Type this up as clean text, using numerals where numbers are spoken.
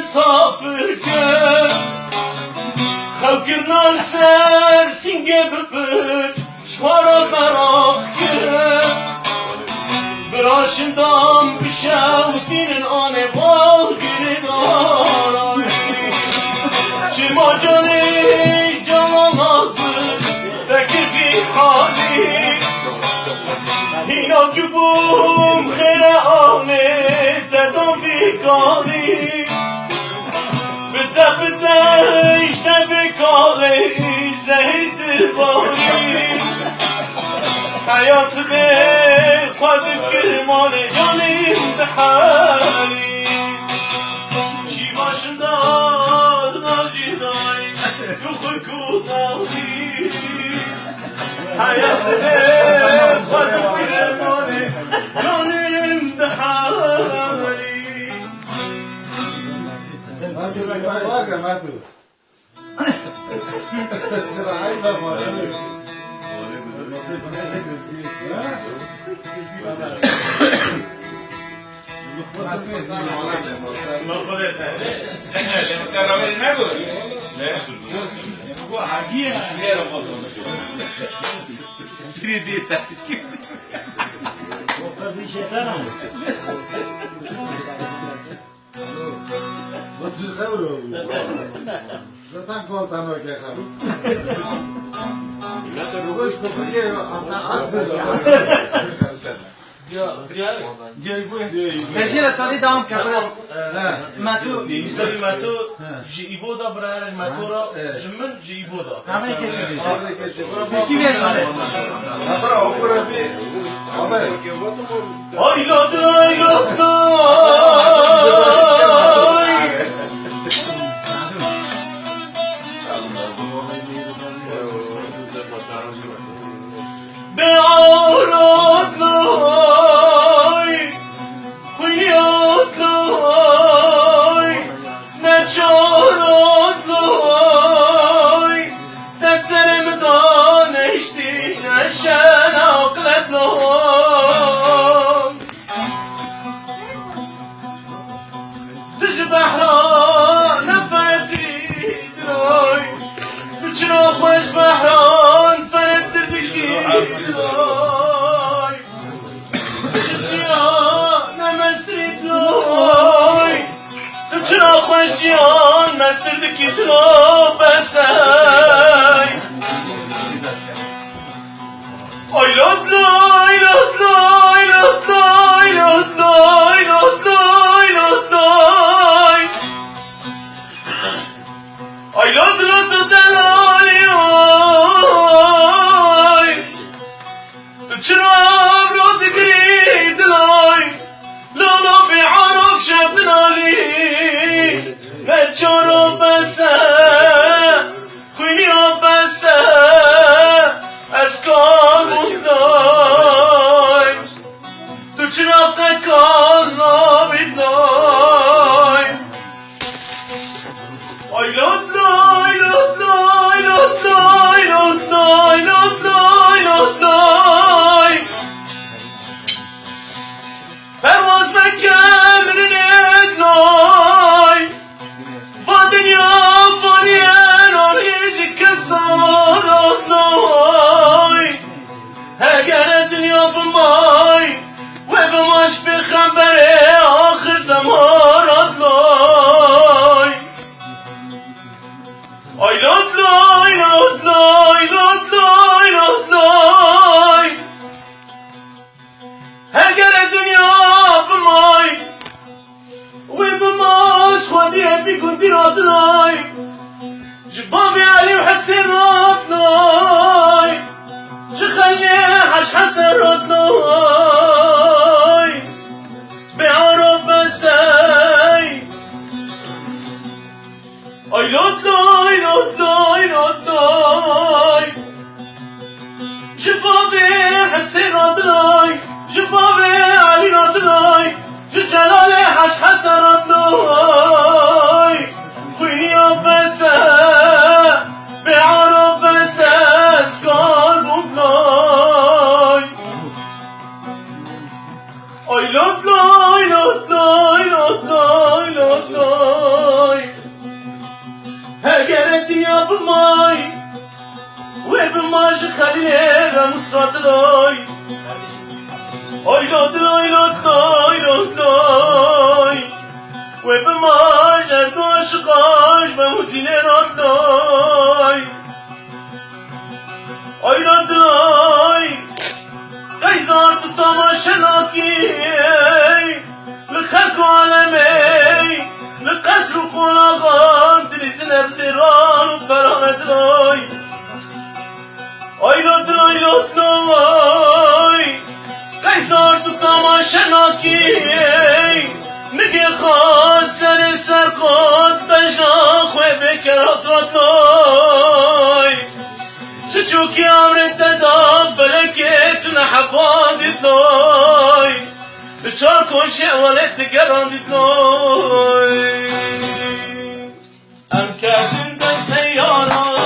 مسافر که خلقنا سر سینگه بپچ شوارا براخ که براشندام بشاوتین آنه با گردارای چه ما جانی جانا نازر فکر بی خالی اینا جبوم خیر آنه تدام بی کالی بدهش نبکاری زهید باری حیاس به خود کرمان جانیم به حالی چی باشم داد ماجی دای تو خوی کودایی حیاس به خود کرمان جانیم به حالی ماتو چرا عیبه مادر زتان کولتانو که خرو روش کوپیه کشیر اتالی دام که ماتو ایسایی ماتو جی ایبو دا برای ماتو را جمن جی ایبو دا همه کشیر کی بیشانه برا اوپر بی آیلاد آیلاد به آراد لای خویاد لای نچاراد لای تتسرم دانشتی نشن عقلت لای تج بحران نفرتی دلای چرا خوش بحران فرد دکی دلای جیان نمستری دلای چرا خوش جیان مستر دکی دلای بسای آیلاد لای لاد لای لاد لای لاد لای لاد لای لاد لای آیلاد لاد دلالی آی تو چرا رو دگری دلای لالا بیعرف شب دلالی نجارو بسه خوینیا بسه از کار بودای تو چرا قکار نابیدای آیلاد لای لاد لای لاد لای لاد لای لاد لای لاد لای پرواز مکم رنت لای با دنیا فانیه ناریج کسارات لای اگر دنیا بمای و بماش بخبره آخر زمارات لای آیلاد لای لاد لای لاد لای لاد لای اگر دنیا بمای و بماش خودیت بیکن دیرات لای جبابی علی و حسین رات لای جخلی حش حسن رات لای بعرف بسای آیلاد لای لاد لای لاد لای جبابی حسین رات لای جبابی علی رات لای جلال حش حسن رات لای خوینیا بسه بعرف بسه اسکال بودلای بماج خلیل رمسرات لای آی لاد لای لاد لای لاد لای و بماج اردو عشقاش بموزین راد لای آی لاد لای قیزار تو تماشا لاکی لخلق عالمی لقصر و قلاغان دلیزن ابزیران و برامد لای آی لاد لای لاد لای قیزار تو تماشا لاکی نگه خواست سر خود بجنا خواه بکر حسرت لای چوکی عمرت تدام فلکت نحبان دیت لای بچار کشه ولت گران دیت لای ام کردن دست یاران